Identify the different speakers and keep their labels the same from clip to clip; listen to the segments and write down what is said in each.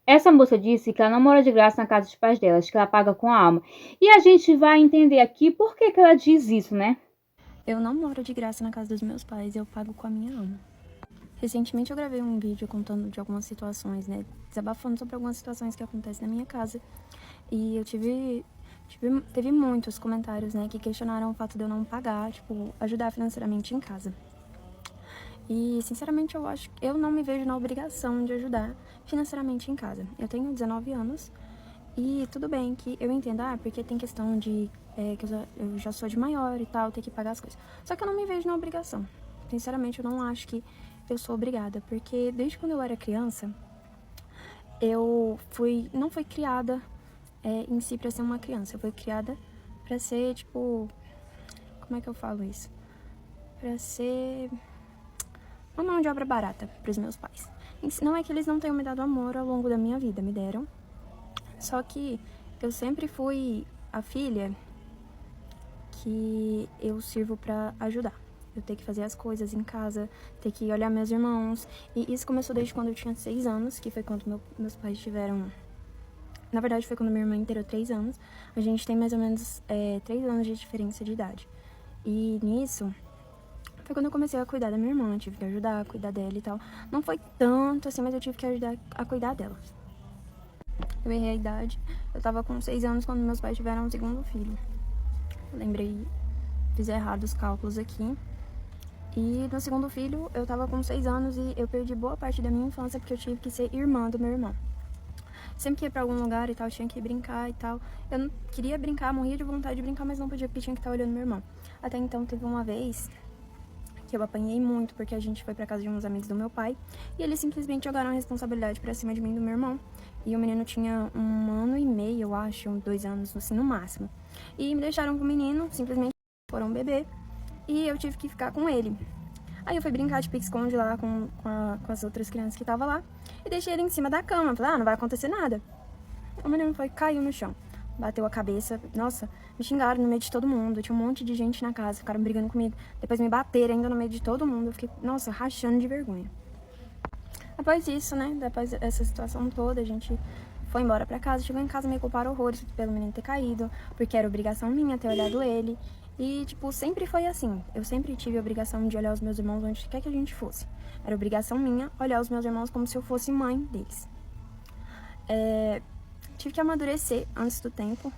Speaker 1: Essa moça disse que ela não mora de graça na casa dos pais delas, que ela paga com a alma. E a gente vai entender aqui por que que ela diz isso, né?
Speaker 2: Eu não moro de graça na casa dos meus pais, eu pago com a minha alma. Recentemente eu gravei um vídeo contando de algumas situações, né? Desabafando sobre algumas situações que acontecem na minha casa. E eu teve muitos comentários, né, que questionaram o fato de eu não pagar, tipo, ajudar financeiramente em casa. E, sinceramente, eu não me vejo na obrigação de ajudar financeiramente em casa. Eu tenho 19 anos e tudo bem que eu entendo, porque tem questão de que eu já sou de maior e tal, ter que pagar as coisas. Só que eu não me vejo na obrigação. Sinceramente, eu não acho que eu sou obrigada, porque desde quando eu era criança, não fui criada em si pra ser uma criança. Eu fui criada pra ser, tipo, como é que eu falo isso? Pra ser uma mão de obra barata pros meus pais. Não é que eles não tenham me dado amor ao longo da minha vida, me deram. Só que eu sempre fui a filha que eu sirvo pra ajudar. Eu ter que fazer as coisas em casa, ter que olhar meus irmãos. E isso começou desde quando eu tinha 6 anos, que foi quando meus pais tiveram... Na verdade, foi quando minha irmã inteirou 3 anos. A gente tem mais ou menos 3 anos de diferença de idade. E nisso, foi quando eu comecei a cuidar da minha irmã. Eu tive que ajudar a cuidar dela e tal. Não foi tanto assim, mas eu tive que ajudar a cuidar dela. Eu errei a idade. Eu tava com 6 anos quando meus pais tiveram o segundo filho. Eu lembrei, fiz errado os cálculos aqui. E no segundo filho, eu tava com 6 anos e eu perdi boa parte da minha infância porque eu tive que ser irmã do meu irmão. Sempre que ia pra algum lugar e tal, eu tinha que brincar e tal. Eu não queria brincar, morria de vontade de brincar, mas não podia porque tinha que estar olhando meu irmão. Até então, teve uma vez que eu apanhei muito porque a gente foi pra casa de uns amigos do meu pai e eles simplesmente jogaram a responsabilidade pra cima de mim e do meu irmão. E o menino tinha 1 ano e meio, eu acho, 2 anos, assim, no máximo. E me deixaram com o menino, simplesmente foram beber e eu tive que ficar com ele. Aí eu fui brincar de pique-esconde lá com as outras crianças que estavam lá e deixei ele em cima da cama. Falei, não vai acontecer nada. O menino caiu no chão, bateu a cabeça. Nossa, me xingaram no meio de todo mundo. Tinha um monte de gente na casa, ficaram brigando comigo. Depois me bateram ainda no meio de todo mundo. Eu fiquei, nossa, rachando de vergonha. Após isso, né, depois dessa situação toda, a gente foi embora pra casa. Chegou em casa, me culparam horrores pelo menino ter caído, porque era obrigação minha ter olhado ele. E, tipo, sempre foi assim. Eu sempre tive a obrigação de olhar os meus irmãos onde quer que a gente fosse. Era obrigação minha olhar os meus irmãos como se eu fosse mãe deles. Tive que amadurecer antes do tempo.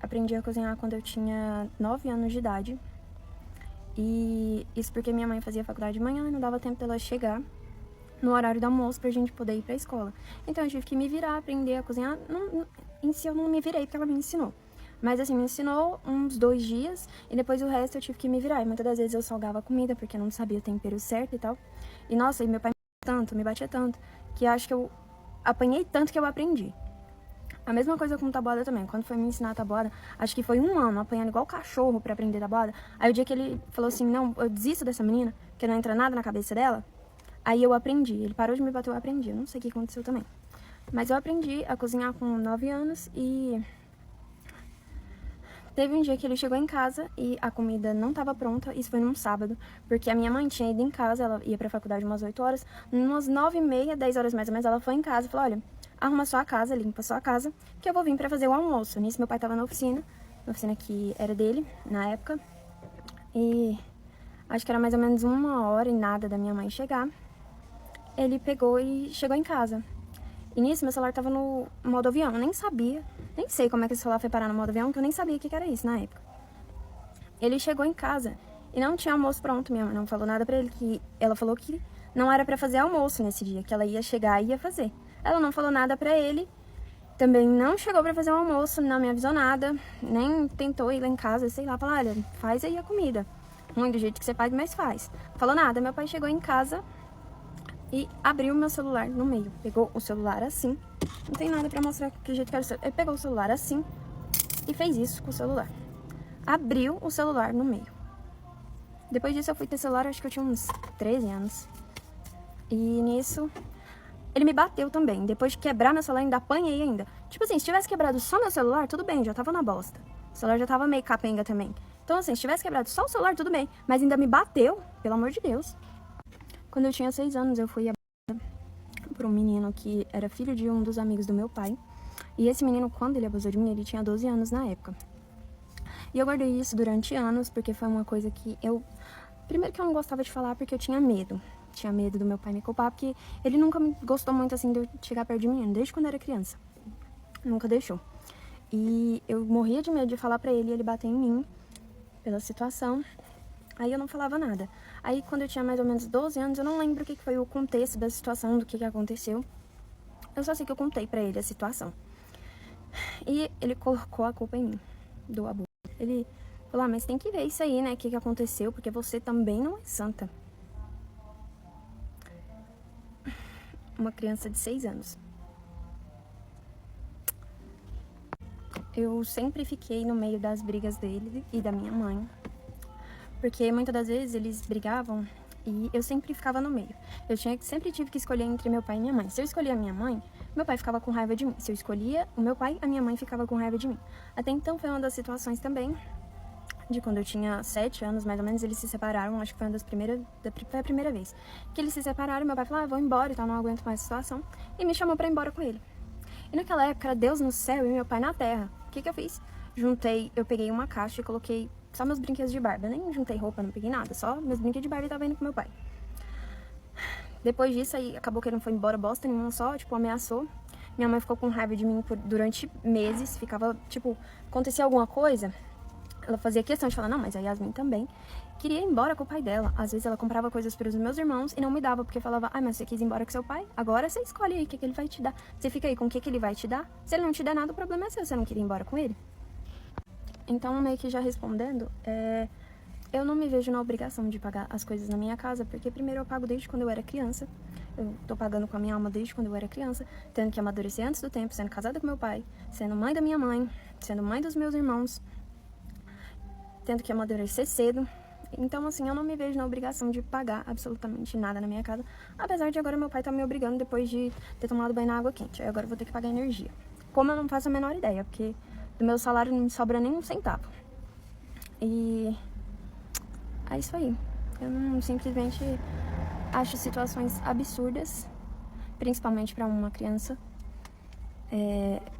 Speaker 2: Aprendi a cozinhar quando eu tinha 9 anos de idade. E isso porque minha mãe fazia faculdade de manhã e não dava tempo dela chegar no horário do almoço pra gente poder ir pra escola. Então eu tive que me virar, aprender a cozinhar. Em si eu não me virei porque ela me ensinou. Mas assim, me ensinou uns 2 dias e depois o resto eu tive que me virar. E muitas das vezes eu salgava a comida porque eu não sabia o tempero certo e tal. E nossa, e meu pai me batia tanto, que acho que eu apanhei tanto que eu aprendi. A mesma coisa com tabuada também. Quando foi me ensinar a tabuada, acho que foi 1 ano apanhando igual cachorro pra aprender tabuada. Aí o dia que ele falou assim, não, eu desisto dessa menina, que não entra nada na cabeça dela. Aí eu aprendi. Ele parou de me bater, eu aprendi. Eu não sei o que aconteceu também. Mas eu aprendi a cozinhar com 9 anos e teve um dia que ele chegou em casa e a comida não estava pronta. Isso foi num sábado, porque a minha mãe tinha ido em casa, ela ia pra faculdade umas 8 horas. Umas 9h30, 10 horas mais ou menos, ela foi em casa e falou, olha, arruma sua casa, limpa sua casa, que eu vou vir pra fazer o almoço. Nisso meu pai tava na oficina que era dele, na época. E acho que era mais ou menos 1 hora e nada da minha mãe chegar. Ele pegou e chegou em casa. E nisso, meu celular tava no modo avião. Eu nem sabia, nem sei como é que esse celular foi parar no modo avião, que eu nem sabia o que era isso na época. Ele chegou em casa e não tinha almoço pronto. Minha mãe não falou nada pra ele, que ela falou que não era pra fazer almoço nesse dia, que ela ia chegar e ia fazer. Ela não falou nada pra ele, também não chegou pra fazer o almoço, não me avisou nada, nem tentou ir lá em casa, sei lá, falar, olha, faz aí a comida. Ruim do jeito que você faz, mas faz. Falou nada. Meu pai chegou em casa e abriu meu celular no meio. Pegou o celular assim. Não tem nada pra mostrar que jeito que era o celular. Ele pegou o celular assim e fez isso com o celular. Abriu o celular no meio. Depois disso eu fui ter celular, acho que eu tinha uns 13 anos. E nisso, ele me bateu também. Depois de quebrar meu celular, ainda apanhei ainda. Tipo assim, se tivesse quebrado só meu celular, tudo bem, já tava na bosta. O celular já tava meio capenga também. Então assim, se tivesse quebrado só o celular, tudo bem. Mas ainda me bateu, pelo amor de Deus. Quando eu tinha 6 anos, eu fui por um menino que era filho de um dos amigos do meu pai. E esse menino, quando ele abusou de mim, ele tinha 12 anos na época. E eu guardei isso durante anos, porque foi uma coisa que eu... Primeiro que eu não gostava de falar porque eu tinha medo. Tinha medo do meu pai me culpar, porque ele nunca me gostou muito, assim, de eu chegar perto de mim, desde quando eu era criança. Nunca deixou. E eu morria de medo de falar pra ele e ele bater em mim pela situação. Aí eu não falava nada. Aí quando eu tinha mais ou menos 12 anos, eu não lembro o que foi o contexto da situação, do que aconteceu. Eu só sei que eu contei pra ele a situação. E ele colocou a culpa em mim, do abuso. Ele falou, mas tem que ver isso aí, né, o que aconteceu, porque você também não é santa. Uma criança de 6 anos. Eu sempre fiquei no meio das brigas dele e da minha mãe. Porque muitas das vezes eles brigavam e eu sempre ficava no meio. Sempre tive que escolher entre meu pai e minha mãe. Se eu escolhia a minha mãe, meu pai ficava com raiva de mim. Se eu escolhia o meu pai, a minha mãe ficava com raiva de mim. Até então foi uma das situações também, de quando eu tinha 7 anos, mais ou menos, eles se separaram. Acho que foi foi a primeira vez que eles se separaram. Meu pai falou, vou embora e tal, não aguento mais a situação. E me chamou pra ir embora com ele. E naquela época era Deus no céu e meu pai na terra. O que eu fiz? Eu peguei uma caixa e coloquei só meus brinquedos de Barbie. Eu nem juntei roupa, não peguei nada. Só meus brinquedos de Barbie e tava indo com meu pai. Depois disso, aí acabou que ele não foi embora bosta nenhuma, só, tipo, ameaçou. Minha mãe ficou com raiva de mim durante meses. Ficava, tipo, acontecia alguma coisa, ela fazia questão de falar, não, mas a Yasmin também queria ir embora com o pai dela. Às vezes ela comprava coisas para os meus irmãos e não me dava, porque falava, mas você quis ir embora com seu pai? Agora você escolhe aí o que ele vai te dar. Você fica aí com o que ele vai te dar. Se ele não te der nada, o problema é seu, você não queria ir embora com ele. Então, meio que já respondendo, eu não me vejo na obrigação de pagar as coisas na minha casa, porque primeiro eu pago desde quando eu era criança. Eu tô pagando com a minha alma desde quando eu era criança, tendo que amadurecer antes do tempo, sendo casada com meu pai, sendo mãe da minha mãe, sendo mãe dos meus irmãos, tendo que amadurecer cedo. Então, assim, eu não me vejo na obrigação de pagar absolutamente nada na minha casa, apesar de agora meu pai tá me obrigando depois de ter tomado banho na água quente. Aí agora eu vou ter que pagar energia. Como eu não faço a menor ideia, porque do meu salário não me sobra nem um centavo. E é isso aí. Eu não simplesmente acho situações absurdas, principalmente pra uma criança.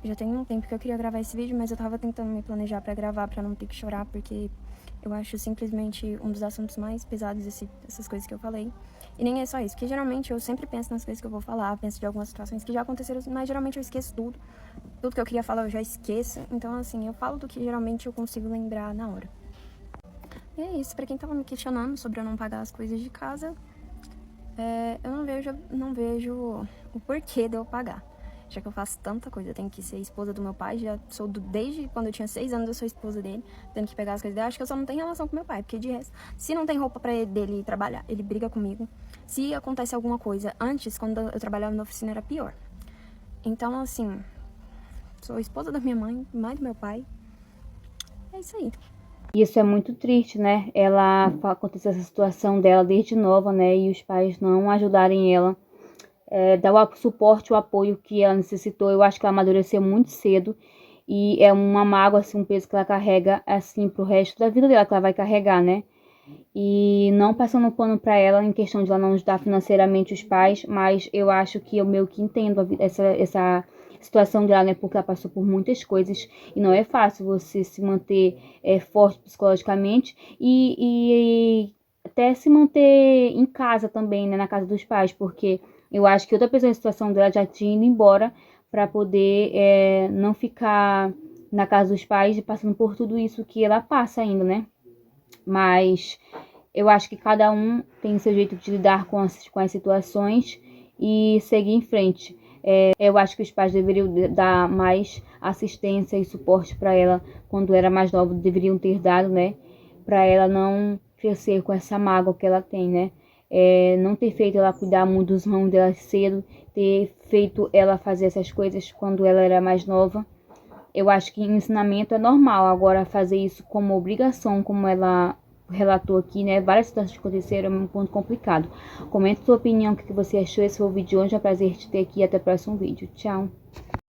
Speaker 2: Já tem um tempo que eu queria gravar esse vídeo, mas eu tava tentando me planejar pra gravar, pra não ter que chorar, porque eu acho simplesmente um dos assuntos mais pesados essas coisas que eu falei. E nem é só isso, porque geralmente eu sempre penso nas coisas que eu vou falar, penso de algumas situações que já aconteceram, mas geralmente eu esqueço tudo. Tudo que eu queria falar eu já esqueço, então assim, eu falo do que geralmente eu consigo lembrar na hora. E é isso, pra quem tava me questionando sobre eu não pagar as coisas de casa, eu não vejo o porquê de eu pagar. Já que eu faço tanta coisa, eu tenho que ser esposa do meu pai, desde quando eu tinha 6 anos eu sou esposa dele, tendo que pegar as coisas dele. Acho que eu só não tenho relação com meu pai, porque de resto, se não tem roupa dele ir trabalhar, ele briga comigo. Se acontece alguma coisa, antes, quando eu trabalhava na oficina, era pior. Então, assim, sou esposa da minha mãe, mãe do meu pai, é isso aí.
Speaker 1: Isso é muito triste, né? Aconteceu essa situação dela desde nova, né? E os pais não ajudarem ela. Dar o suporte, o apoio que ela necessitou. Eu acho que ela amadureceu muito cedo e é uma mágoa, assim, um peso que ela carrega, assim, pro resto da vida dela, que ela vai carregar, né? E não passando pano pra ela em questão de ela não ajudar financeiramente os pais, mas eu acho que eu meio que entendo essa situação dela, né? Porque ela passou por muitas coisas e não é fácil você se manter forte psicologicamente e até se manter em casa também, né? Na casa dos pais, porque eu acho que outra pessoa em situação dela já tinha ido embora para poder não ficar na casa dos pais passando por tudo isso que ela passa ainda, né? Mas eu acho que cada um tem seu jeito de lidar com as situações e seguir em frente. Eu acho que os pais deveriam dar mais assistência e suporte para ela quando era mais nova, deveriam ter dado, né? Para ela não crescer com essa mágoa que ela tem, né? Não ter feito ela cuidar muito dos ramos dela cedo, ter feito ela fazer essas coisas quando ela era mais nova. Eu acho que ensinamento é normal, agora fazer isso como obrigação, como ela relatou aqui, né? Várias situações que aconteceram, é um ponto complicado. Comenta sua opinião, o que você achou. Esse foi o vídeo de hoje, é um prazer te ter aqui, até o próximo vídeo. Tchau!